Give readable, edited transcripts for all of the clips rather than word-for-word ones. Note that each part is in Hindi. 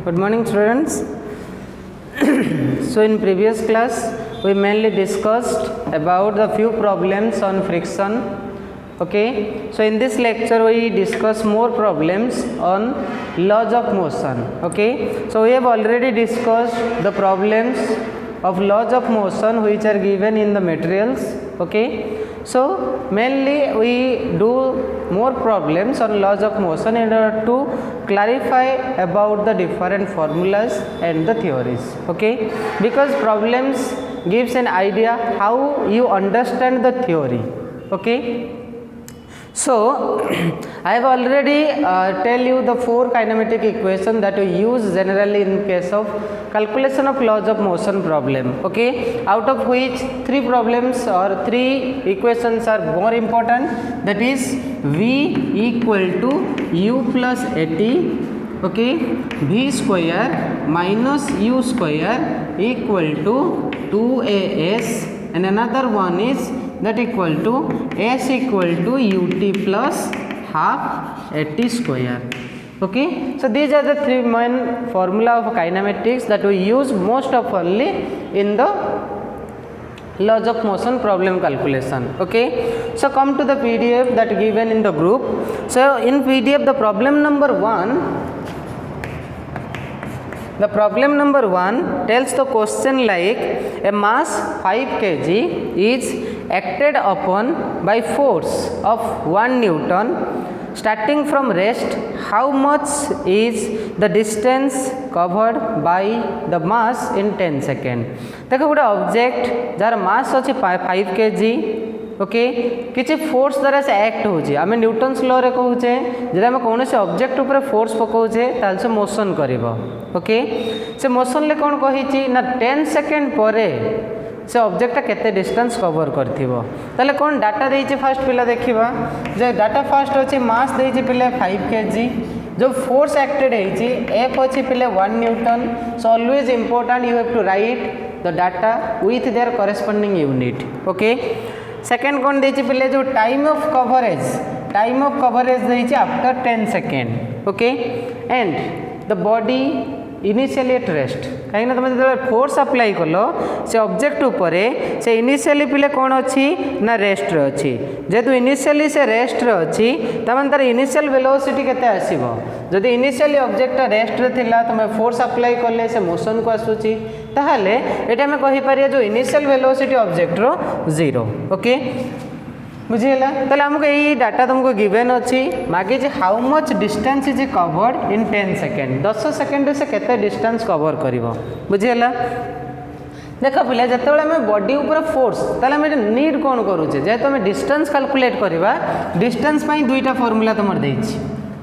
Good morning, students. So in previous class we mainly discussed about the few problems on friction. Okay, so in this lecture we discuss more problems on laws of motion. Okay, so we have already discussed the problems of laws of motion which are given in the materials. Okay, so mainly we do more problems on laws of motion in order to clarify about the different formulas and the theories. Okay, because problems gives an idea how you understand the theory. Okay, so I have already tell you the four kinematic equations that we use generally in case of calculation of laws of motion problem. Okay, out of which three problems or three equations are more important, that is V equal to U plus AT, okay, V square minus U square equal to 2AS, and another one is that equal to S equal to UT plus half AT square. Okay, so these are the three main formula of kinematics that we use most of only in the laws of motion problem calculation. Okay, so come to the PDF that given in the group. So in PDF the problem number 1, the problem number 1 tells the question like a mass 5 kg is acted upon by force of 1 Newton starting from rest. How much is the distance covered by the mass in 10 seconds? देखो गोटे ऑब्जेक्ट जार मास अच्छे 5 kg, ओके, किसी फोर्स द्वारा से एक्ट होची, आमे न्यूटन्स लॉ रे कहूचे जदि आमे कोनोसी ऑब्जेक्ट ऊपर फोर्स पकाउचे ताल से मोशन करिवो. ओके, से मोशन ले कोन कहिची ना 10 सेकंड परे से ऑब्जेक्ट केते डिस्टेंस कवर करथिबो. ताले कोन डाटा देइचे फर्स्ट पिला देखिबा. जे डाटा फर्स्ट अछि मास देइचे पिले 5 kg, जो फोर्स एक्टेड हेची एफ अछि पिले 1 newton. So always important you have to write the data with their corresponding unit. Okay, second कौन देइछि पिले जो टाइम ऑफ कवरेज देइछि after 10 second. Okay, and the body initially at rest, कहीं तुम जो फोर्स अप्लाई कल से ऑब्जेक्ट ऊपर से इनिशियली पिले कौन अच्छी ना रेस्ट अच्छी. जेहेतु इनिशियली से रेस्ट अच्छी तमें तार इनिशियल वेलोसिटी केते आसीबो. जदि इनिशियली ऑब्जेक्ट रेस्ट रे थिला तुम फोर्स अप्लाई कले से मोशन को आसुची ताहले एटा हमें कहि पारिया जो इनिशियल वेलोसिटी ऑब्जेक्ट रो 0. ओके, बुझीला. ताले हमको यही डाटा तुमको गिवन अच्छी मागे जे how much distance is covered in 10 second, 10 second से केते डिस्टेंस कवर करिवो. बुझीला. देख पिले जिते आम बॉडी ऊपर फोर्स ताले आम नीड कौन करुचे जेहेतु आम डिस्टेंस कैलकुलेट करवा. डिस्टेंस पाई दुईटा फॉर्मूला तुम देइछि,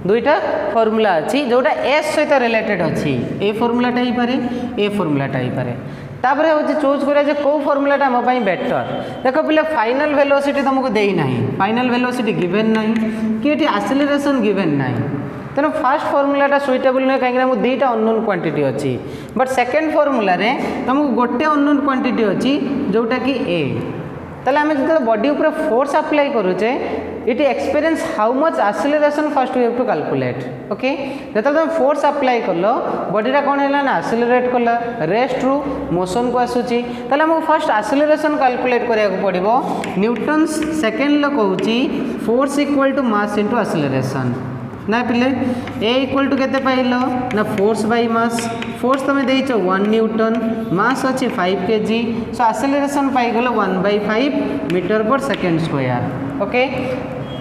दुईटा फॉर्मूला अच्छी जोटा एस सहित रिलेटेड अच्छी. ए फॉर्मूलाटा ही पारे, ए फॉर्मूलाटा ही पारे. तापर हूँ चूज करा कौ फॉर्मूलाटा आम बेटर. देख पिले फाइनल वेलोसिटी तुमको देना, फाइनल वेलोसिटी गिवेन ना कि एक्सेलरेशन गिवेन ना, तेणु फास्ट फॉर्मूलाटा सुइटेबल नुहे कहीं दुईटा अननोन क्वांटिटी अच्छी. बट सेकेंड फॉर्मूला रे तुमको गोटे अननोन क्वांटिटी अच्छी जोटा कि ए. ताले आम जो बॉडी ऊपर फोर्स अप्लाई करुचे it experience how much acceleration first we have to calculate. Okay, जो तुम फोर्स अप्लाई कल बॉडीटा कौन है ना एक्सेलरेट कला, रेस्ट रु मोशन को आसूची. ताले हमको फर्स्ट एक्सेलरेशन कैलकुलेट करिया को पड़िबो. न्यूटन्स सेकेंड लो कहूची force equal to mass into acceleration ना पिले. ए इक्वल टू केते पाइलो ना फोर्स बाय मास. फोर्स तुम देइछो 1 न्यूटन, मास अच्छे 5 kg. सो एक्सेलरेशन पाई गलो 1/5 metre per second square. Okay,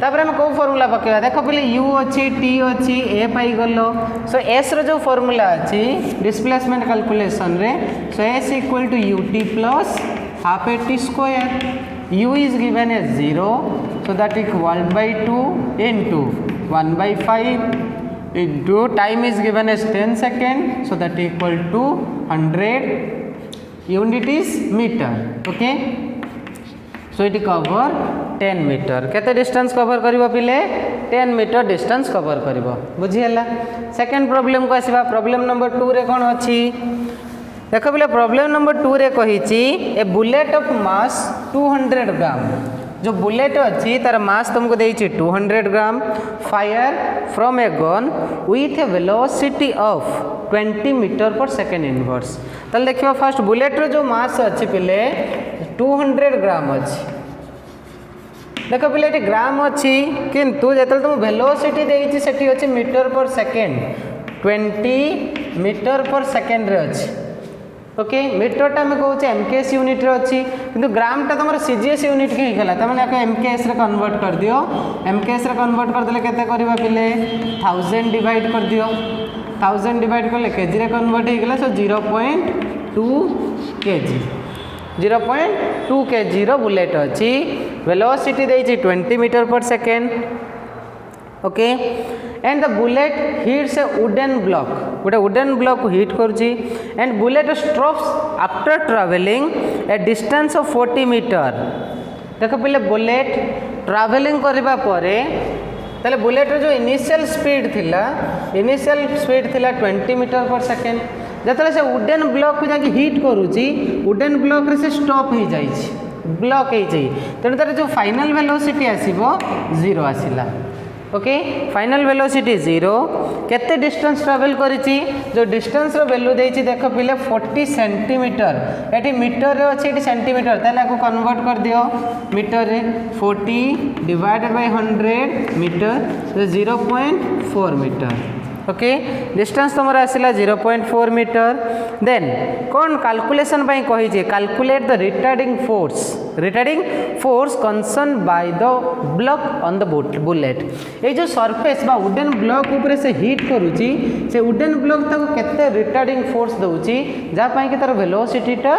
तापर हम कौ फॉर्मूला पकेबा. देखो पहले यू अच्छी, टी अच्छी, ए पाई गलो. सो एस रो जो फॉर्मूला अच्छी डिस्प्लेसमेंट कैलकुलेशन रे, so S equal to UT plus half AT square. u is given as 0, so that is 1/2 into 1/5 into time is given as 10 seconds, so that equal to 100, unit is meter. Okay, so it cover 10 meter. केते डिस्टेंस कवर करिवो पिले 10 मीटर डिस्टेंस कवर करिवो. बुझियला. सेकंड प्रॉब्लम को आसीबा. प्रॉब्लम नंबर 2 रे कोन अछि देखो पिले प्रॉब्लम नंबर 2 रे कहिछि ए बुलेट ऑफ मास 200 ग्राम जो बुलेट अच्छी तार मास तुमको देइछि 200 gram, fire from a gun with a velocity of 20 meter per second inverse. ताल देखिए फास्ट बुलेट रो जो मास अच्छी पिले 200 ग्राम अच्छी, देख पिले ये ग्राम अच्छी किंतु जो तुम वेलोसिटी देइछि सेठी अच्छी metre per second 20 meter per second रे अच्छी। ओके मीटरटा आम कहूँ एमकेएस यूनिट रे अच्छी किंतु ग्रामटा तुम सीजीएस यूनिट के होगा तमें एमकेएस रे कन्वर्ट कर दियो। एमकेएस रे कन्वर्ट करदे केते करबा पिले 1000 डिवाइड कर दियो, 1000 डिवाइड करले केजी रे कन्वर्ट होगा सो 0.2 केजी, 0.2 केजी रो बुलेट अच्छी, वेलोसिटी देइछि 20 meter per second. Okay and the bullet hits a wooden block, गोटे वुडन ब्लॉक को हिट करुच्ची and bullet stops after travelling a distance of 40 meter. देख पिले बुलेट ट्रावेलिंग करबा परे ताले बुलेट जो इनिशियल स्पीड थिला 20 मीटर पर सेकेंड, जतले से वुडन ब्लॉक को जाके हिट करुच्ची वुडन ब्लॉक रे से स्टॉप हो जाइछि, ब्लॉक हो जाई तेणु तार जो फाइनल वेलोसिटी आसीबो 0 आसिला। ओके फाइनल वेलोसिटी 0, केते डिस्टेंस ट्रैवल करिछि जो डिस्टेंस रो वैल्यू देइछि देख पिले 40 सेंटीमीटर, एठी मीटर रे अछि एठी सेंटीमीटर ताले को कन्वर्ट कर दियो मीटर रे 40 डिवाइडेड बाय 100 मीटर तो 0.4 मीटर। ओके डिस्टेंस तुम आसला 0.4 मीटर। देन कौन कैलकुलेशन पाई कही calculate the retarding force concern by the block on the bullet. ये जो सरफेस बा वुडन ब्लॉक ऊपर से हिट करुच्ची से वुडन ब्लॉक ताको केते रिटार्डिंग फोर्स दउची जा पाई कि तार वेलोसिटीटा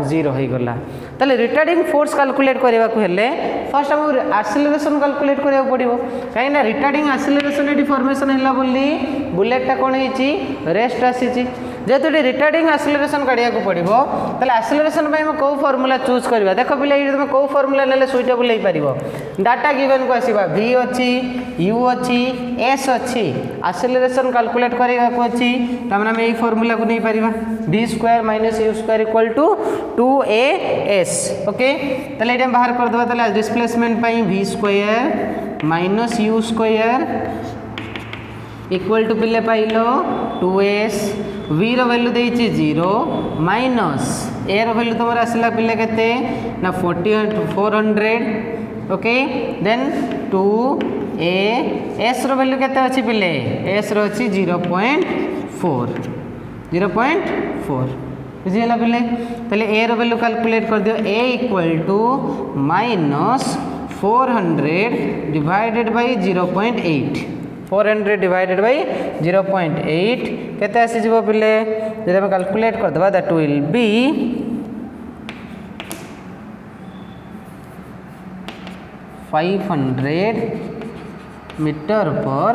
0 हो गला। ताले रिटार्डिंग फोर्स कैलकुलेट करबा को हेले फर्स्ट हम एक्सेलरेशन कैलकुलेट करबा पड़िबो काहे ना रिटार्डिंग एक्सेलरेशन एडी फॉर्मेशन हैला बोली बुलेटटा कौन होइछि रेस्ट आसीछि जेहेतु ये रिटार्डिंग एक्सेलरेशन काढ़िया को पड़ो ताले एक्सेलरेशन पाई हम कौ फॉर्मूला चूज करबा। देख पिले ये तुम कौ फॉर्मूला नेले सुइटेबल हो पारिबो डाटा गिवन को आसीबा v अछि u अछि s अछि एक्सेलरेशन कैलकुलेट करबा को अछि तमने हम एई फॉर्मूला को नै Paribas v² - u² = 2as। Okay ताले एटा बाहर कर दबा ताले डिस्प्लेसमेंट पाई v² - u² इक्वल टू पिले पाइलो 2s, v रो वैल्यू देइछि 0 माइनस a रो वैल्यू तुमर आसला पिले केते ना 400। ओके देन 2a s रो वैल्यू केते अछि पिले s रो अछि 0.4 बुझिला पिले पहले a रो वैल्यू कैलकुलेट कर दियो a equal to -400 divided by 0.8 400 divided by 0.8 केते आसी जीवो पिले जदि हम कैलकुलेट कर दबा that will be 500 metre per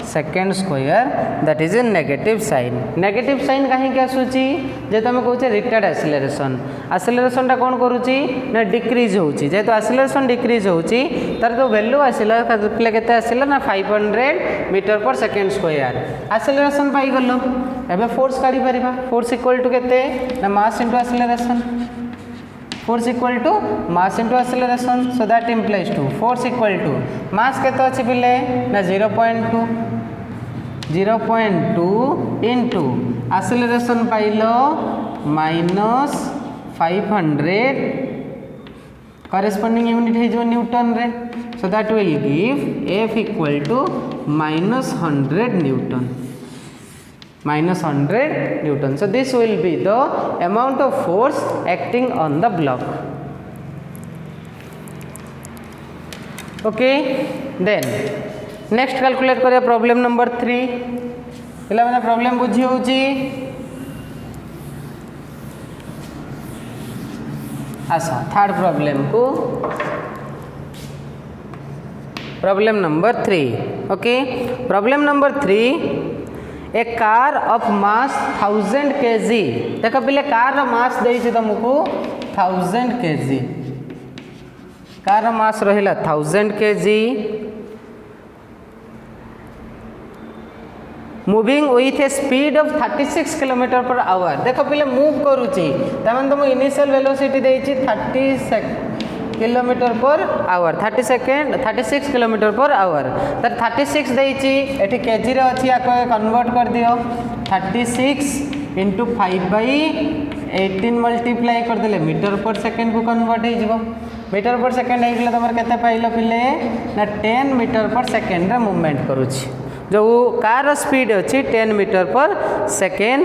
second square that is a negative sign कहीं आसूची जे तुम कहूँ रिटार्ड एक्सेलरेशनटा कौन करुच्ची ना डिक्रीज होची जेहेतु एक्सेलरेशन डिक्रीज होची तार जो वैल्यू आसला पिले केते आसला ना 500 metre per second square acceleration पाई गलो। एबे फोर्स काढी परिबा फोर्स इक्वल टू केते ना mass into acceleration force equal to mass into acceleration so that implies to force equal to mass केते अछि पिले ना 0.2 इनटू एक्सेलरेशन पाइलो -500 करेस्पोंडिंग यूनिट है जो न्यूटन रे so that will give F equal to -100 newton. So this will be the amount of force acting on the block. Okay, then next calculate करिया problem number 3 पिला माने problem बुझी होची आसा थर्ड प्रॉब्लम को problem number 3। Okay problem number 3 A car of mass 1000 kg देख पिले कार रो मास देइछि तुमको 1000 kg कार रो मास रहिला 1000 kg moving with a speed of 36 km/h देख पिले मूव करूची तमन तुम इनिशियल वेलोसिटी देइछि kilometer per hour 36 kilometer per hour तर 36 देती ये केजी रे अच्छी या कन्वर्ट कर दियो 36 इंटू 5/18 मल्टीप्लाई करदे मीटर पर सेकेंड को कन्वर्ट हो मीटर पर सेकेंड होगले तुम के पाइल पिले ना 10 मीटर पर सेकेंड मूवमेंट करुच्ची जो कार स्पीड अच्छी 10 metre per second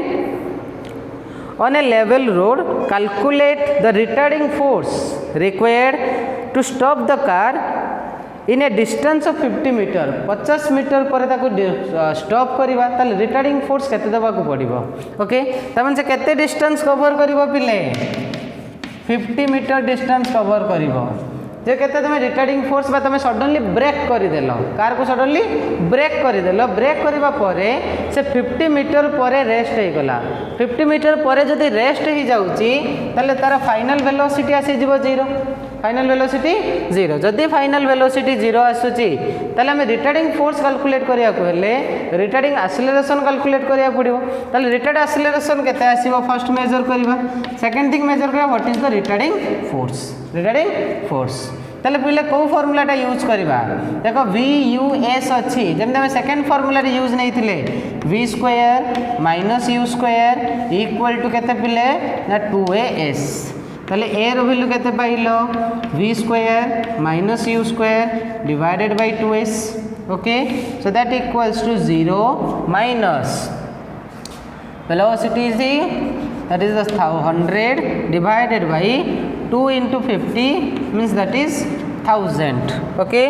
on a level road calculate the retarding force required to stop the car in a distance of 50 metre 50 metre पर स्टॉप करवा ताले रिटार्डिंग फोर्स केते देबा को पड़िबो ओके तमन से केते डिस्टेंस कवर करिवो पिले 50 मीटर डिस्टेंस कवर करिवो जे केते तुम रिटार्डिंग फोर्स बा तुम सडनली ब्रेक करदेल कार को सडनली ब्रेक करदेल ब्रेक करबा परे से 50 मीटर पर रेस्ट हो गला 50 मीटर पर जदि रेस्ट हो जाउची ताले तार फाइनल वेलोसिटी आसी जीवो 0 फाइनल वेलोसिटी 0 जदि फाइनल वेलोसिटी 0 आसुची ताले हम रिटार्डिंग फोर्स कैलकुलेट करिया को हेले रिटार्डिंग एक्सेलरेशन कैलकुलेट करिया पड़िबो ताले रिटार्ड एक्सेलरेशन केते आसीबो फर्स्ट मेजर करबा सेकंड थिंग मेजर करबा what is the retarding force ताले पहले कौ फॉर्मूलाटा यूज करवा देखो वी यू एस अच्छी जमी आम सेकेंड फॉर्मूला यूज नहीं थिले V square minus U square equal to केते पिले ना 2as ताले ए रो वैल्यू केते पाइलो V square minus U square divided by 2s okay so that equals to 0 minus velocity is that is the 100 divided by 2 into 50 means that is 1000 okay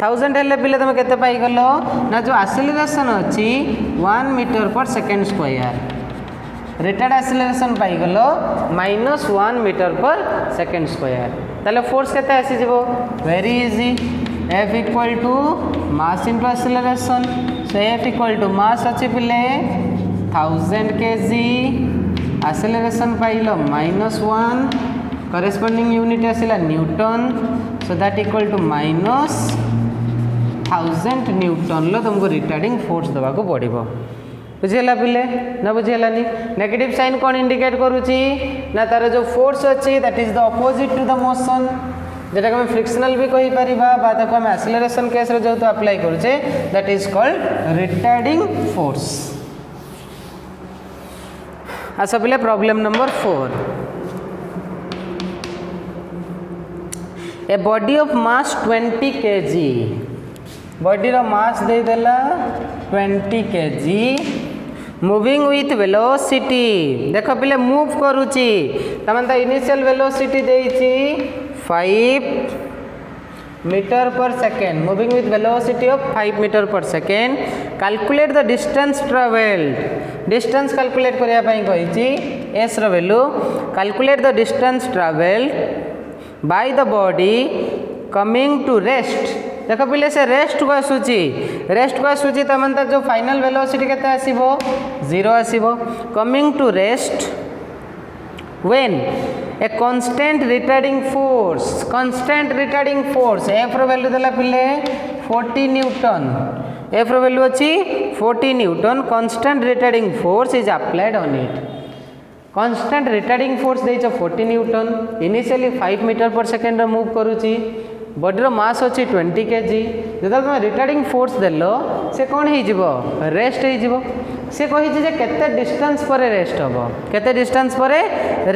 1000 हेल्ले पिले तुम केते पाई गलो ना जो एक्सेलरेशन अच्छी 1 metre per second square retard acceleration पाई गलो -1 मीटर पर सेकेंड स्क्वायर ताले फोर्स केते आसी जीवो very easy F equal to mass into acceleration so F equal to mass अच्छी पिले 1000 kg एक्सेलरेशन पाइल -1 करेस्पॉन्डिंग यूनिट आसला newton so that equal to -1000 newton लो तुमको रिटार्डिंग फोर्स देवा को पड़ो बुझेगा पिले ना बुझेगानी नेगेटिव साइन कौन इंडिकेट करुच्ची ना तार जो फोर्स अच्छी that is the opposite to the motion जेटा आम फ्रिक्शनल भी कही परिबा बा ताको हम एक्सेलरेशन केस रे जो तो अप्लाई करूचे that is called retarding force आस पिले problem number 4 a body of mass 20 kg body रो मास दे देला 20 kg मूविंग विथ वेलोसिटी देख पिले मूव करूची तमन इनिशियल वेलोसिटी देइची 5 metre per second moving with velocity of 5 metre per second calculate the distance travelled distance calculate करिया पई कहिची एस रो value calculate the distance travelled by the body coming to rest देख पिले से रेस्ट को आसूची तमन जो फाइनल वेलोसिटी केते आसीबो 0 आसीबो coming to rest when a constant retarding force F रो वैल्यू देला पिले 40 न्यूटन एफ रो वैल्यू अच्छी 40 newton constant retarding force is applied on it constant retarding force देइछ 40 newton initially 5 metre per second move करूची बॉडी रो मास अच्छी 20 kg जो तुम रिटार्डिंग फोर्स देल से कौन हो रेस्ट हो सी कही केते डिस्टेंस पर रेस्ट हम केते डिस्टेंस पर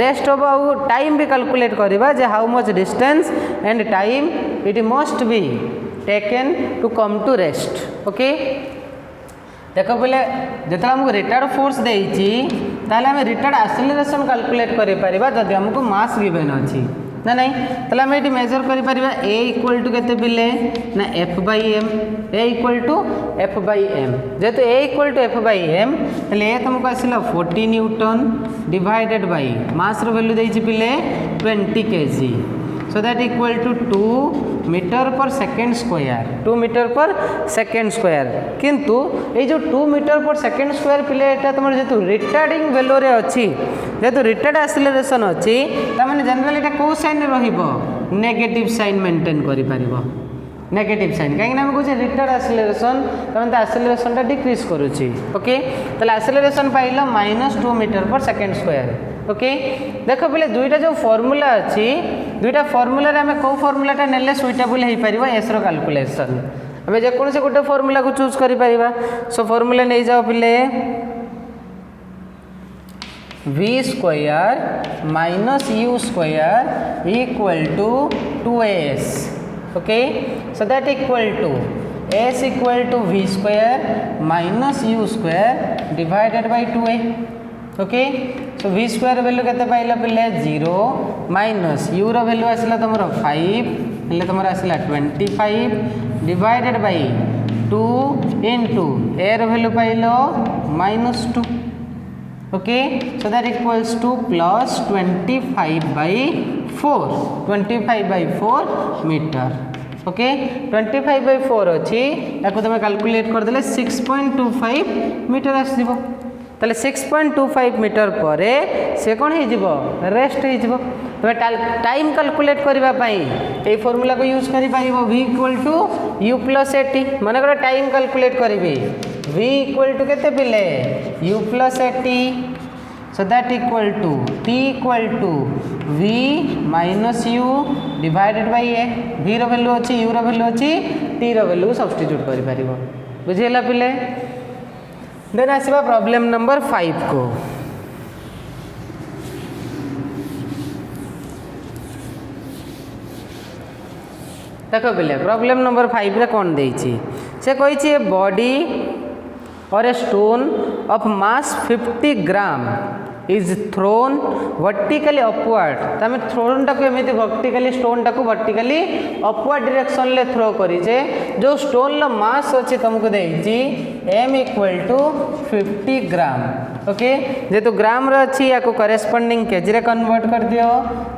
रेस्ट हम आउ टाइम भी कैलकुलेट करवा जे how much distance and time it must be taken to come to rest okay देख बोले जो आमको रिटार्ड फोर्स देती आम रिटार्ड एक्सेलरेशन कैलकुलेट कर आमको मास गिवन अच्छी ना नहीं ताले आम ये मेजर कर ए इक्वल टू केते पिले ना F by M A equal to F by M जेहेतु A equal to F by M ताले ए तुमको आसला 40 न्यूटन डिवाइडेड बाई मास रो वैल्यू देइछि पिले 20 kg so that equal to 2 metre per second square 2 metre per second square किंतु ये जो 2 मीटर पर सेकेंड स्क्वायर पिले एटा तुम जेतु रिटार्डिंग वैल्यू रे अच्छी जेतु रिटार्ड एक्सेलरेशन अच्छी तामाने जनरली एटा को साइन रहिबो नेगेटिव साइन मेंटेन करि परिबो नेगेटिव साइन कहीं ना कहे रिटार्ड एक्सेलरेशन तमें एक्सेलरेशन डिक्रीज करुच्ची ओके ताले acceleration pile -2 metre per second square okay देख पिले दुईटा जो फॉर्मूला अच्छी दुईटा फॉर्मूला आम कौ फॉर्मूलाटा नेले सुइटेबल हो पार एस कैलकुलेशन आम जेकोसी गोटे फॉर्मूला को चूज कर पारिबा सो फॉर्मूला नहीं जाओ पिले v square minus u square equal to 2as okay so that equal to s equal to v square minus u square divided by 2a okay so v square value केते पाइला पिले 0 माइनस u रो वैल्यू आसला तुमरो 5 हेले तुमरो आसला 25 डिवाइडेड बाय 2 इनटू a रो वैल्यू पाइलो -2 okay so that equals to plus 25/4 metre okay 25/4 अच्छी तुम कैलकुलेट करदे 6.25 मीटर आसो ताले 6.25 मीटर पर से कौन हो रेस्ट हो तुम टाइम कैलकुलेट करने फॉर्मूला को यूज कर v equal to u plus AT मन कर टाइम कैलकुलेट करी v इक्वल टू केते पिले u plus AT so that equal to t equal to v minus u divided by A v रो वैल्यू अच्छी u रो वैल्यू अच्छी t रो वैल्यू सब्स्टिट्यूट कर पारिबो बुझिला पिले देन आसीबा प्रॉब्लम नंबर 5 को देख पिले प्रॉब्लम नंबर 5 रे कौन देछि से कहिछि बॉडी और a stone of mass 50 gram is thrown vertically upward तमें थ्रोन टाक एमती वर्टिकली स्टोन टाक वर्टिकली अपवर्ड डायरेक्शन ले थ्रो करिजे जो स्टोन लो मास अच्छी तुमको देछि m equal to 50 gram okay जेतु ग्राम रे अच्छी या करेस्पोंडिंग केजी रे कन्वर्ट कर दियो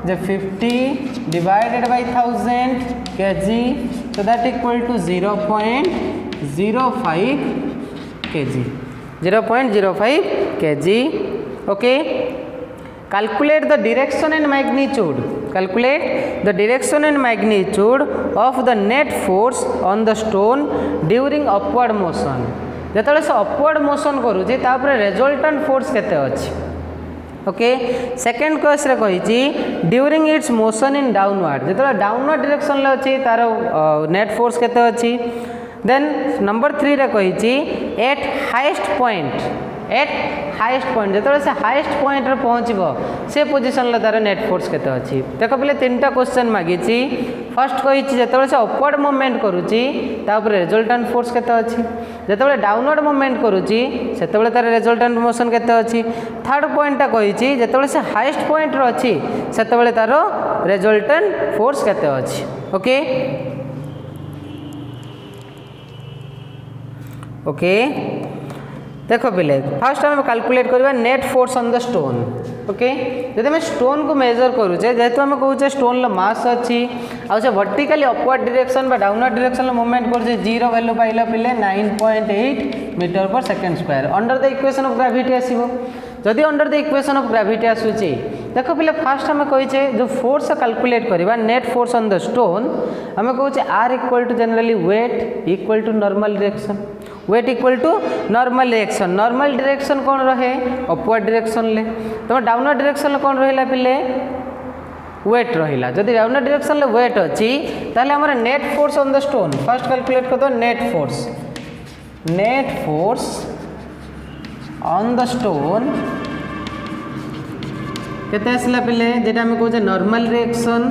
जे 50 divided by 1000 KG so that equal to 0.05 KG 0.05 KG okay calculate the direction and magnitude of the net force on the stone during upward motion जेतले से अपवर्ड मोशन करूची तापर रिजल्टेंट फोर्स केते अछि ओके सेकंड क्वेश्चन रे कहिची during its motion in downward जेतले डाउनवर्ड डायरेक्शन ले अछि तार नेट फोर्स केते अछि देन नंबर 3 रे कहिची एट हाईएस्ट पॉइंट जो से हाईएस्ट पॉइंट रे पहुँचबो से पोजीशन ले तार नेट फोर्स केते अछि देख पहले तीनटा क्वेश्चन मागिची फर्स्ट कहिची जेतले से अपवर्ड मूवमेंट करूची तापर रिजल्टेंट फोर्स केते अछि जेतले डाउनवर्ड मूवमेंट करूची सेतबेले तार रिजल्टेंट मोशन केते अछि थर्ड पॉइंटटा कहिची जेतले से हाईएस्ट पॉइंट रे अछि सेतबेले तार रिजल्टेंट फोर्स केते अछि ओके ओके देख पिले फास्ट आम कैलकुलेट करवा net force on the stone okay जब आम स्टोन को मेजर करुचे जेहेतु आम कहूचे स्टोन लो मास अच्छी आउ से वर्टिकली अपवर्ड डायरेक्शन बा डाउनवर्ड डायरेक्शन मूवमेंट कर जीरो वैल्यू पाइला पिले 9.8 metre per second square under the equation of gravity आसीबो जदि under the equation of gravity आसूची देख पिले फास्ट आम कहीचे जो फोर्स कैलकुलेट करवा net force on the stone आम कहूचे R equal to generally weight equal to normal direction weight equal to normal direction कौन रहे अपवर्ड डायरेक्शन ले तुम डाउनवर्ड डायरेक्शन कौन रहिला पिले वेट रहिला जदि डाउनवर्ड डायरेक्शन ले वेट अच्छी ताले हमर net force on the stone first calculate कर दो net force on the stone केते आसला पिले जेटा हम कहूचे normal direction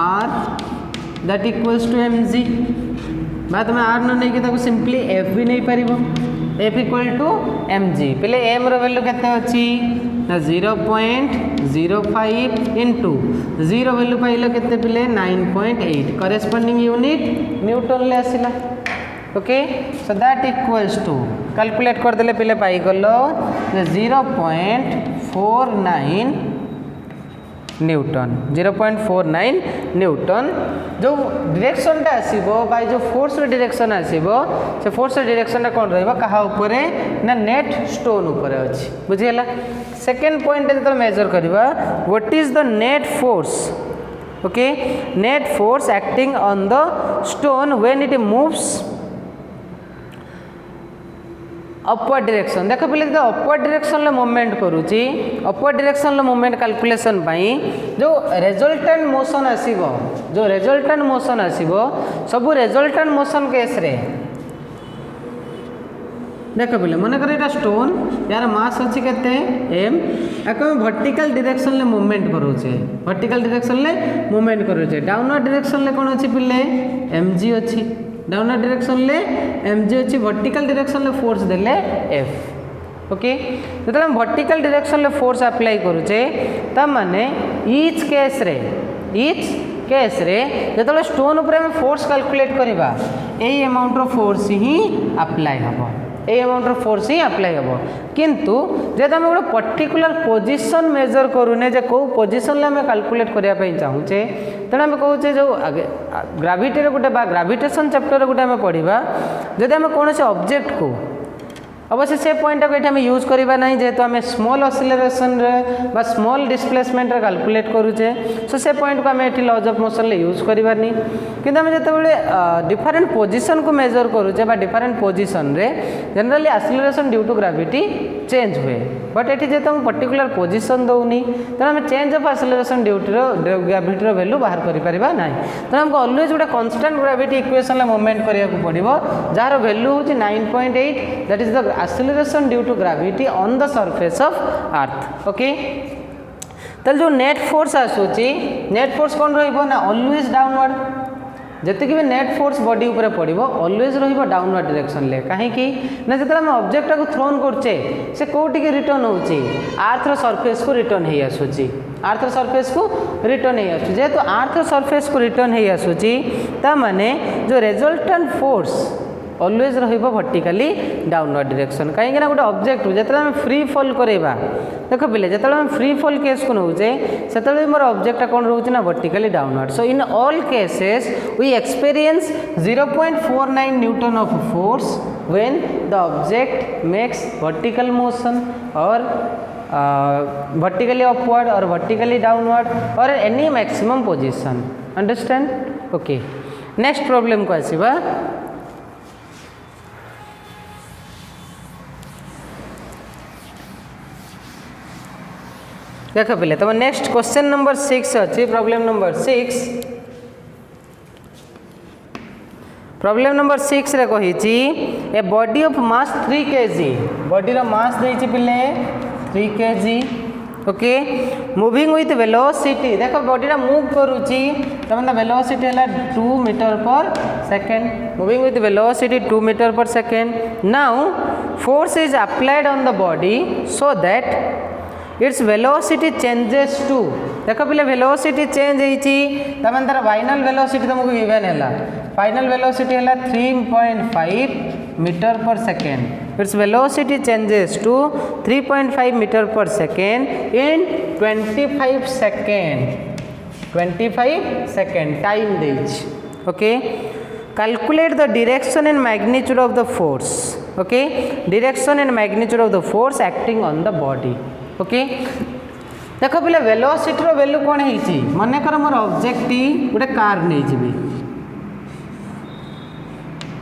R that equals to mg बा तुम आर न नहीं कि सिंपली एफ भी नहीं पारिबो एफ इक्वल टू mg पिले एम रो वैल्यू केते अछि ना 0.05 इनटू 0 वैल्यू पाइलो केते पिले 9.8 करेस्पोंडिंग यूनिट न्यूटन ले आसिला okay so that equals to calculate कर देले पिले पाई गलो 0.49 न्यूटन 0.49 न्यूटन जो डायरेक्शन टा आसीबो बाय जो फोर्स रे डायरेक्शन आसीबो से फोर्स रे डायरेक्शन टा कोन रहबो कहा ऊपर ना नेट स्टोन ऊपर अछि बुझियला सेकंड पॉइंट जे तो मेजर करबा what is the net force okay net force acting on the stone when it moves upward direction देख पे अपवर्ड डायरेक्शन मूवमेंट करुच्ची अपवर्ड डायरेक्शन मूवमेंट कैलकुलेशन जो रिजल्टेंट मोशन आसीबो जो रिजल्टेंट मोशन आसीबो सब रिजल्टेंट मोशन केस रे देख पे मनकर यहाँ स्टोन यार मास अच्छी के एम या वर्टिकल डायरेक्शन ले मूवमेंट करोचे वर्टिकल डायरेक्शन ले मूवमेंट करोचे डाउनवर्ड डायरेक्शन ले कौन अच्छी पिले एम जी अच्छी डाउनवर्ड डायरेक्शन ले एम जी अच्छी वर्टिकल डायरेक्शन ले फोर्स देले एफ ओके जो हम वर्टिकल डायरेक्शन ले फोर्स अप्लाई करुचे तब माने ईच केस रे जो स्टोन उपर हम फोर्स कैलकुलेट करवा यही अमाउंट रो फोर्स ही अप्लाई हम ये अमाउंट फोर्स ही अप्लाई हम किंतु जेहेतु आम गोटे पर्टिकुलर पोजिशन मेजर करूने जे कौ पोजिशन आम कैलकुलेट करने चाहूचे तेणु आम कहे जो ग्राविटी गोटे ग्राविटेशन चैप्टर गोटे आम पढ़ा जदि आम कौन से ऑब्जेक्ट को अवश्य से पॉइंट को ये यूज करवा ना जेहेतु आम स्मॉल ऑसिलेशन रे स्मॉल डिस्प्लेसमेंट रे कैलकुलेट करूचे सो से पॉइंट को आम ये लॉज ऑफ मोशन ले यूज करवानी किंतु आम जिते डिफरेंट पोजिशन को मेजर करूचे डिफरेंट पोजिशन रे generally acceleration due to gravity change हुए बट ये जेहेतु हम पर्टिकुलर पोजिशन दौनी तेणु आम change of acceleration due to gravity value बाहर करें ना तेणु आमको ऑलवेज गोटे कांस्टेंट ग्रेविटी इक्वेशन मूवमेंट कराया पड़ो जार वैल्यू हूँ 9.8 that is the acceleration due to gravity on the surface of earth okay तो जो नेट फोर्स आसूची नेट फोर्स कौन रहिबो ना ऑलवेज डाउनवर्ड जतिक भी नेट फोर्स बॉडी ऊपर पड़ो ऑलवेज रहिबो डाउनवर्ड डायरेक्शन ले कहीं ना जो आम ऑब्जेक्ट को थ्रोन करचे से कोटी रिटर्न होची अर्थ रो सरफेस को रिटर्न हे आसूची अर्थ रो सरफेस को रिटर्न हे आसू जेहेतु अर्थ रो सरफेस को रिटर्न हे आसूची ता माने जो रिजल्टेंट फोर्स ऑलवेज रहिबो वर्टिकली डाउनवर्ड डायरेक्शन कहीं गोटे ऑब्जेक्ट जो आम फ्री फॉल करवा देख पिले जो आम फ्री फॉल केस को नौचे से मोर ऑब्जेक्ट कौन रोचे ना vertically downward so in all cases we experience 0.49 newton of force when the object makes vertical motion और वर्टिकली अपवर्ड और वर्टिकली डाउनवर्ड और any maximum position understand okay next problem को आसीबा देख पे तुम नेक्स्ट क्वेश्चन नंबर 6 अच्छी प्रॉब्लम नंबर 6 प्रॉब्लम नंबर 6 रे कही a body of mass 3 kg body रो मास देछि पिले 3 kg okay moving with velocity देख बॉडी रा मूव करूची तमन वेलोसिटी हला 2 metre per second moving with velocity 2 metre per second now force is applied on the body so that its velocity changes to देख पे वेलोसिटी चेंज होती तार फाइनल वेलोसिटी तुमको गिवन है फाइनल वेलोसिटी है 3.5 metre per second its velocity changes to 3.5 metre per second in 25 second time देज okay calculate the direction and magnitude of the force okay direction and magnitude of the force acting on the body okay देख पे वेलोसिटी रो वैल्यू कौन है मनकर मोर ऑब्जेक्ट गोटे कार नहीं जी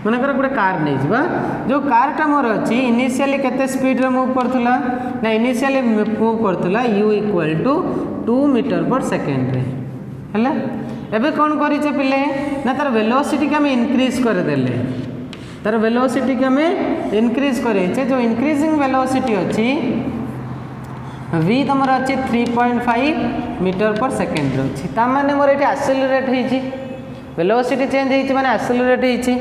मनकर गोटे कार नहीं जा जो कारटा मोर अच्छी इनिशियली केते स्पीड रे मूव करथुला ना इनिशियली मूव करथुला u equal to 2 metre per second रे हैला एबे कौन करिचे पिले ना तार वेलोसिटी के हम इंक्रीज कर देले तार वेलोसिटी के हम इंक्रीज करेचे जो इंक्रीजिंग वेलोसिटी अच्छी v तुम अच्छी 3.5 मीटर पर सेकेंड अच्छी ताने मोर ये एक्सेलरेट होती वेलोसिटी चेंज होती माने एक्सेलरेट होती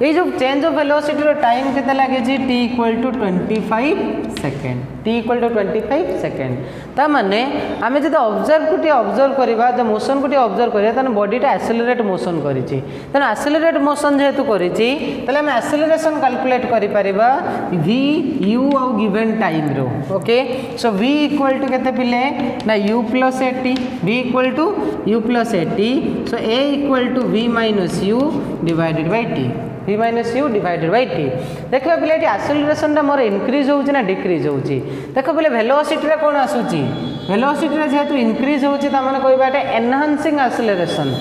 ये जो चेंज ऑफ वेलोसिटी रो टाइम केते लागे जी t equal to 25 second t equal to 25 second ता माने आमे जदि ऑब्जर्व करबा द मोशन को ऑब्जर्व करिया तने बॉडीटा एक्सेलरेट मोशन करिछि तने एक्सेलरेट मोशन जेहेतु करिछि तले हम एक्सेलरेशन कैलकुलेट करि परिबा v u और गिवन टाइम रो okay so v equal to केते पिले ना u plus 80 v equal to u plus 80 so a equal to v minus u divided by t v minus U divided by T देखिए पे ये एक्सेलरेशन मोर इनक्रीज होची ना डिक्रीज होची देख पे वेलोसिटी रे कौन आसूची वेलोसिटी रे जेहेतु इनक्रीज होची ता माने कहबा एटा enhancing acceleration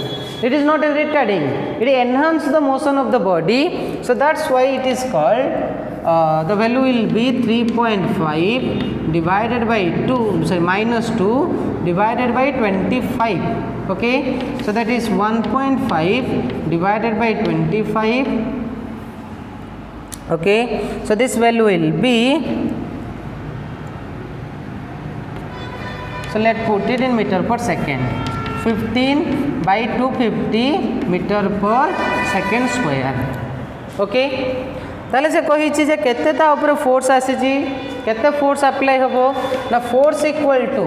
it is not retarding it enhance the motion of the body so that's why it is called the value will be 3.5 divided by 2, sorry, minus 2 divided by 25. Okay, so that is 1.5 divided by 25. Okay, so this value will be, so let's put it in meter per second. 15 by 250 meter per second square. Okay, ताले से कही जे केते ता ऊपर फोर्स आसी केते फोर्स अप्लाई होबो ना force equal to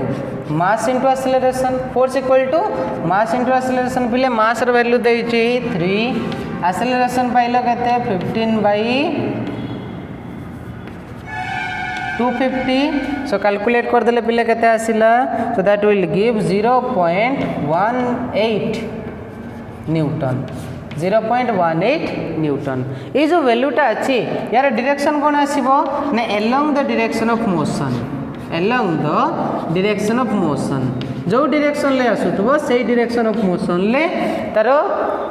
mass into acceleration. Force equal to mass into acceleration पिले मास र वैल्यू देइची 3, एक्सेलरेशन पाइलो केते 15 by 250. सो कैलकुलेट कर देले पिले केते आसिला. So that will give 0.18 newton. 0.18 newton. ये जो वैल्यूटा अच्छी यार डायरेक्शन कौन आसीबो ना along the direction of motion. Along the direction of motion जो डायरेक्शन ले आसुथबो सेही डायरेक्शन ऑफ मोशन ले तार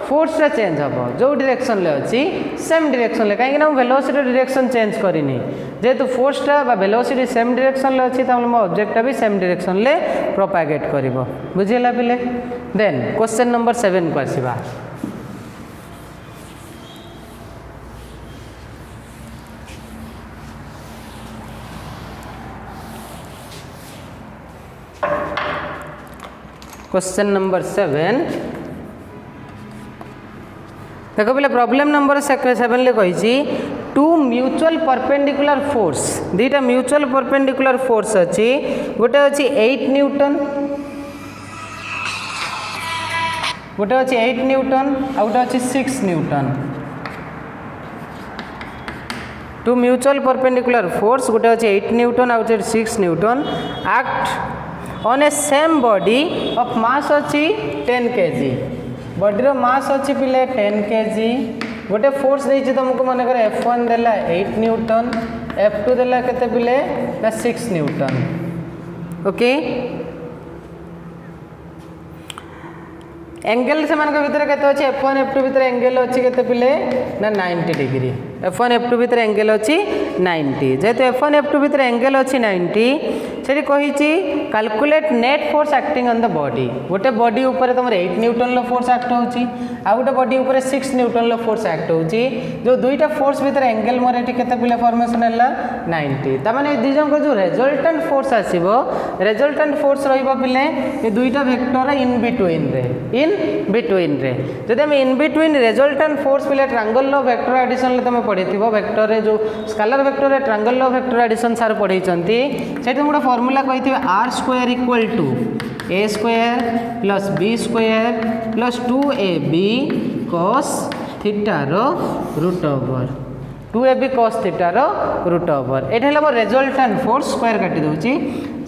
फोर्स रा चेंज हबो. जो डायरेक्शन ले अछि सेम डायरेक्शन ले काहे ना वेलोसिटी डायरेक्शन चेंज करिनी जेहेतु फोर्स टा बा वेलोसिटी सेम डायरेक्शन ले अछि त हम ऑब्जेक्ट भी सेम डायरेक्शन ले प्रोपागेट करिवो. बुझिला पिले. देन क्वेश्चन नंबर 7 को आसीबा. क्वेश्चन नंबर 7 देखो पहले प्रॉब्लम नंबर 7 ले कही टू म्यूचुअल परपेंडिकुलर फोर्स. दुईटा म्यूचुअल परपेंडिकुलर फोर्स अच्छी. गोटे अच्छी 8 न्यूटन, गोटे अच्छी 8 न्यूटन आ गोटे अच्छी 6 newton. Two mutual perpendicular force गोटे अच्छी 8 न्यूटन आ गोटे 6 newton act on a same body of mass अच्छी 10 kg. बॉडी मास अच्छी पिले 10 kg. गोटे फोर्स देती तुमको मन कर F1 देला 8 न्यूटन, F2 देला केते पिले ना 6 न्यूटन. ओके, एंगल से मानक भितर केते अछि F1 F2 भितर एंगल अछि केते पिले ना 90 डिग्री. F1 F2 भितर एंगल अछि 90. जेहेतु F1 F2 भितर एंगल अछि 90 सेठी कहिछि calculate net force acting on the body. गोटे बॉडी ऊपर तुम 8 न्यूटन लो फोर्स एक्ट होछि आ गोटे बॉडी ऊपर 6 न्यूटन लो फोर्स एक्ट होछि. जो दुईटा फोर्स भितर एंगल मोर एठी केते पिले फॉर्मेशन हला 90. त माने दी जन को जो रिजल्टेंट फोर्स आसीबो रिजल्टेंट फोर्स रहइबो पिले ए दुईटा वेक्टर इन बिटवीन रे. जदि हम इन बिटवीन रिजल्टेंट फोर्स पिले ट्रायंगल लो वेक्टर एडिशन ले तुम पढ़िथिबो. वेक्टर रे जो स्केलर वेक्टर रे ट्रायंगल लो वेक्टर एडिशन सार पढ़ैचंती. सेठी हम फॉर्मूला कही R square equal to A square plus B square plus 2ab cos theta रो root over 2ab cos theta रो रूट ओवर. ये हम रिजल्टेंट फोर्स स्क्वायर काटी दूची.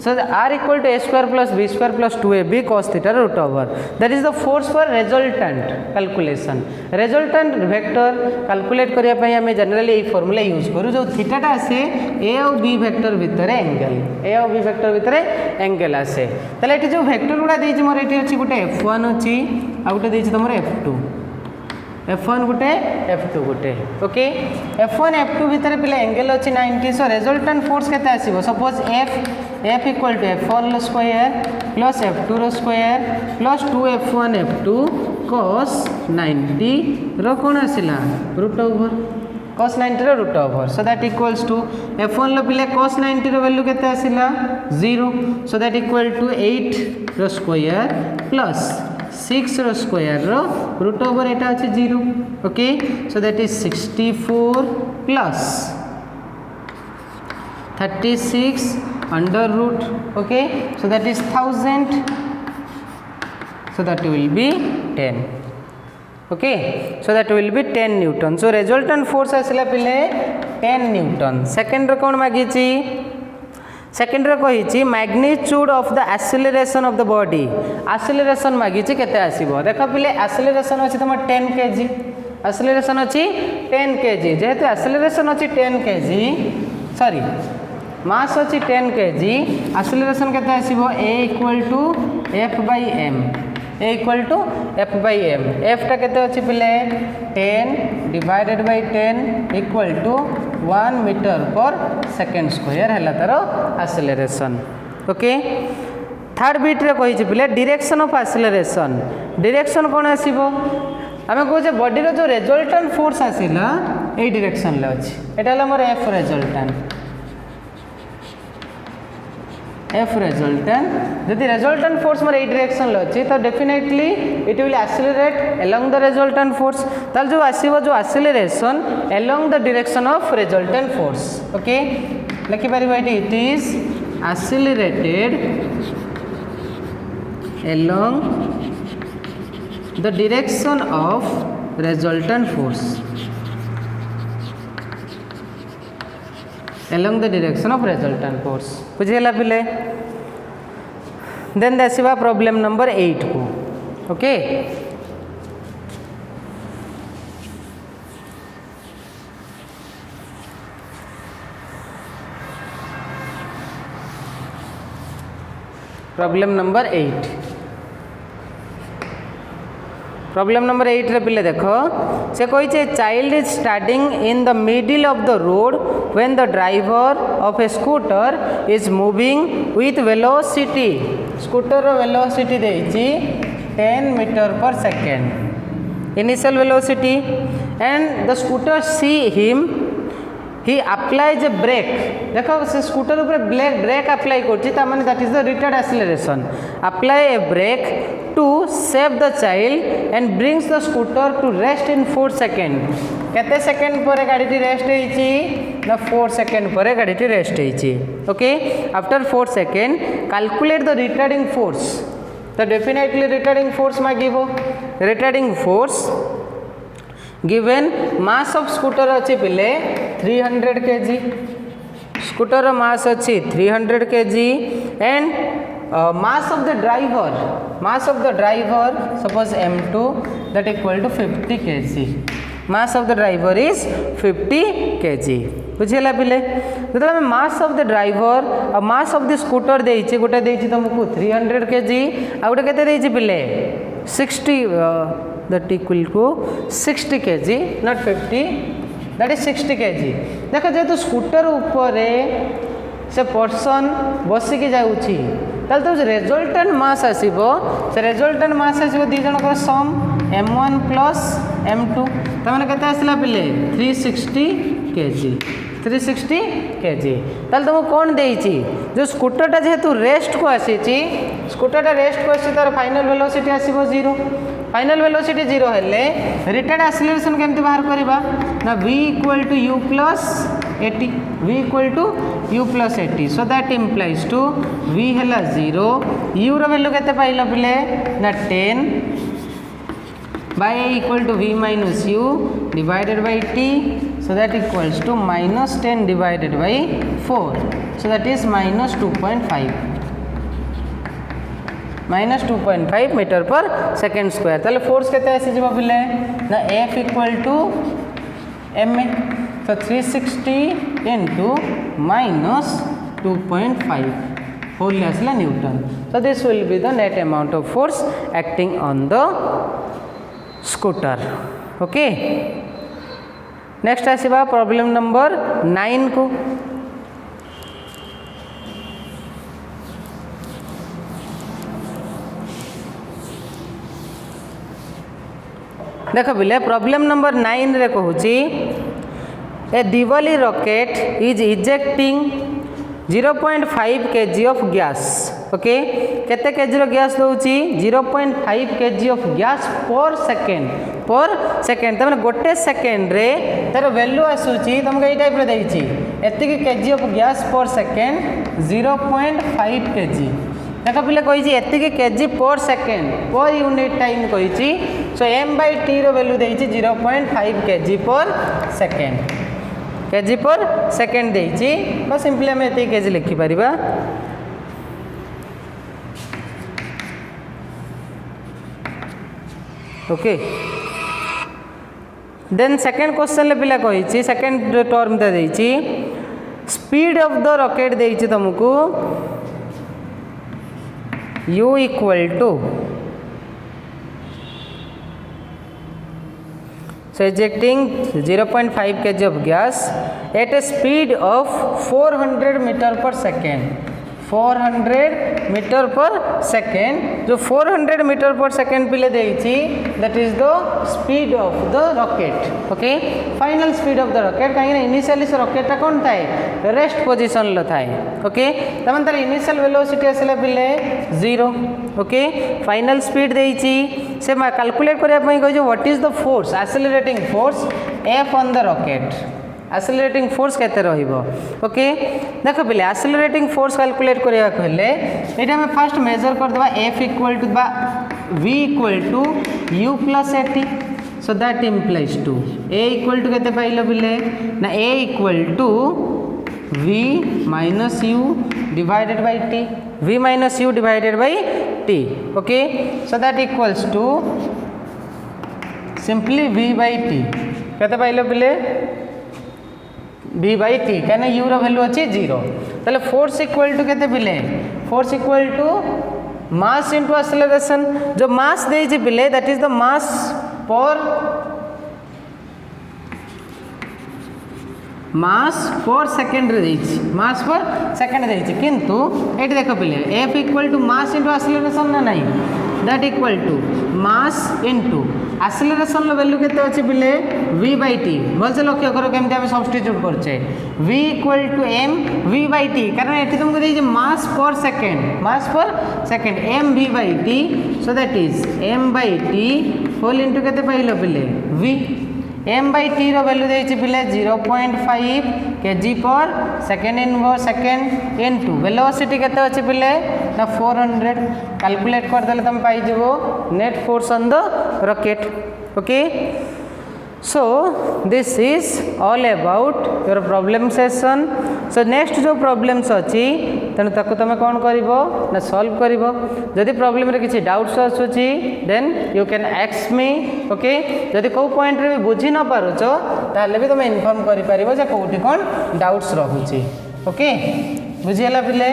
So R equal to A square plus B square plus 2ab cos theta रो root over. That is the force for resultant calculation. Resultant vector calculate करिया पई हमें जनरली ये फॉर्मूला यूज करू. जो थीटाटा आसे ए और बी वेक्टर भितर एंगल, ए और बी वेक्टर भितर एंगल आसे. तले एठी जो वेक्टर गुडा देछि मोर एठी अछि गुटे F1 अछि आ गुटे देछि तमर F2. F1 गुटे F2 गुटे. ओके, F1 F2 भितर पिले एंगल अछि 90. सो रिजल्टेंट फोर्स केते आसीबो suppose F equal to F1 रो स्क्वायर प्लस F2 रो square plus 2F1 F2 cos 90 रो कोन आसिला रूट ओवर cos 90 रो root over. So that equals to F1 लो पिले cos 90 रो वैल्यू केते आसिला 0. सो दैट इक्वल टू 8 रो स्क्वायर प्लस 6 रो स्क्वायर रो रूट ओवर एटा अछि 0. Okay, so that is 64 plus 36 under root. Okay, so that is 1000. So that will be 10. Okay, so that will be 10 newton. So resultant force आसिला पिले 10 न्यूटन. सेकंड रो कोन मागिछि सेकंड रो कहिछि magnitude of the acceleration of the body. Acceleration मागिछि केते आसीबो. देखो पिले एक्सेलरेशन अछि तम 10 kg. एक्सेलरेशन अछि 10 kg. जेहेतु एक्सेलरेशन अछि 10 kg सॉरी मास अछि 10 kg. एक्सेलरेशन केते आसीबो a इक्वल टू f by m. A equal to F by M एफटा केते अच्छी पिले 10 divided by 10 equal to 1 metre per second square है तार एक्सेलरेशन ओके थर्ड बीट रे कही पिले डायरेक्शन ऑफ एक्सेलरेशन डायरेक्शन कौन आसीबो आम कहे बॉडी रो जो रिजल्टेंट फोर्स आसिला ए डायरेक्शन ले अछि एटा हला मोर एफ रिजल्टेंट एफ रिजल्टेंट जदि रिजल्टेंट फोर्स मोर ए डायरेक्शन ले अछि तो definitely it will accelerate along the resultant force ताल जो आसीबो जो acceleration along the direction of resultant force okay लिखि परिबो it is accelerated along the direction of resultant force along the direction of resultant force बुझेला पिले देन देखिबा प्रॉब्लम नंबर 8 को okay problem number 8 problem number 8 रे पिले देखो से कही child is standing in the middle of the road when the driver of a scooter is moving with velocity scooter रो वेलोसिटी देछि 10 metre per second initial velocity and the scooter sees him he applies a brake देखो से स्कूटर ऊपर ब्रेक अप्लाई करछि ता माने that is the retard acceleration apply A break to save the child and brings the scooter to rest in 4 second केते सेकेंड पर गाड़ी रेस्ट होईछि ना 4 सेकेंड पर गाड़ी रेस्ट होईछि okay after 4 second calculate the retarding force तो डेफिनेटली रिटार्डिंग फोर्स मागिबो retarding force given mass of scooter अच्छी पिले 300 kg स्कूटर मास अच्छी 300 kg and mass of the driver suppose m2 that equal to 50 kg mass of the driver is 50 kg बुझेला पिले जब हमें mass of the driver और mass of the scooter देइछि गोटे देइछि तुमको 300 kg आ गोटे केते देइछि पिले 60 that equal to 60 kg not 50 that is 60 kg देखो जेतु स्कूटर ऊपर से पर्सन बसिकी जाउछि ताल तो रिजल्टेंट मास आसीबो से रिजल्टेंट मास आसीबो दी जन को सम m1 प्लस m2 त माने केते आसिला पिले 360 kg ताल तुम कौन देइछि जो स्कूटरटा जेहेतु रेस्ट को आसीछि स्कूटरटा रेस्ट को आसी तार फाइनल वेलोसिटी आसीबो 0 फाइनल वेलोसिटी 0 हेले रिटार्ड एक्सेलरेशन केमति बाहर करबा ना v equal to u plus 80 v equal to u plus 80 so that implies to v हेला 0 u रो वैल्यू केते पाइलो पिले ना 10 by equal to v minus u divided by t so that equals to minus 10 divided by 4 so that is minus 2.5 metre per second square ताले फोर्स केते आसी जबा पिले ना F इक्वल टू ma तो 360 into minus 2.5 whole आसला Newton so this will be the net amount of force acting on the scooter okay next आसीबा प्रॉब्लम नंबर 9 को देख बिले प्रॉब्लम नंबर 9 रे कहूची a Diwali rocket is ejecting 0.5 kg of gas okay केते केजी रो गैस दउची 0.5 kg of gas per second तमने गोटे सेकेंड रे तार वैल्यू आसुची तुमको ए टाइप रे देइची एतिक KG of gas per second 0.5 kg देखो पिले कही एतिक KG per second per unit time कही सो m बाई टी रो वैल्यू देइची 0.5 kg पर सेकेंड देइची बस सिंपली हम एतिक केजी लिखि परिबा ओके देन सेकेंड क्वेश्चन ले पिला कही सेकेंड टर्म दे देइची स्पीड ऑफ द रॉकेट देइची तुमको u equal to So ejecting 0.5 kg of gas at a speed of 400 meter per second. 400 meter per second. जो 400 meter per second पिले देइछि, that is the speed of the rocket. Okay, final speed of the rocket. कहीं ना initially से rocket टा कौन थाए, rest position लो थाए. Okay, तमन तार initial velocity असले पिले 0. Okay, final speed देइछि, से मैं calculate करिया पई कहै what is the force, accelerating force F on the rocket. Accelerating force केते रहिबो. ओके देखो पिले एक्सेलरेटिंग फोर्स कैलकुलेट करिया कहले एटा हम फर्स्ट मेजर कर देबा F इक्वल टू बा V equal to U plus AT. So that implies to A equal to केते पाइलो पिले ना A equal to V minus U divided by T. V minus U divided by T. Okay so that equals to simply V by T. केते पाइलो पिले V by T. क्या U रो वैल्यू अच्छी 0. ताले फोर्स इक्वल टू केते पिले, force equal to mass into acceleration. जो मास दे जे पिले that is the mass per second रे देछि, मास पर सेकंड देछि. किंतु एटी देखो पिले F equal to mass into acceleration ना नहीं, that equal to mass into acceleration लो वैल्यू केते अछि पिले V by T. भल से लक्ष्य करो केमते हम सब्स्टिट्यूट करछे V equal to m V by T. कारण एठी तुमको देछि mass per second m V by T. So that is m by T whole into केते पाइलो पिले V. m by T रो वैल्यू देछि पिले 0.5 kg पर सेकंड इनवर्स सेकंड इनटू वेलोसिटी केते अछि पिले ना 400. कैलकुलेट कर देले तुम पाई जबो net force on the rocket. Okay so this is all about your problem session. So next जो प्रॉब्लम्स अच्छी तेणु ताको तुम कौन करिवो ना सॉल्व करिवो. जदि प्रॉब्लम रे किछि डाउट्स आछुची then you can ask me. Okay जदि को पॉइंट रे बुझी न पारुचो ताले भी तुम इन्फॉर्म करि परिवो जे कोठी कोन डाउट्स रहूची. ओके बुझियला पिले.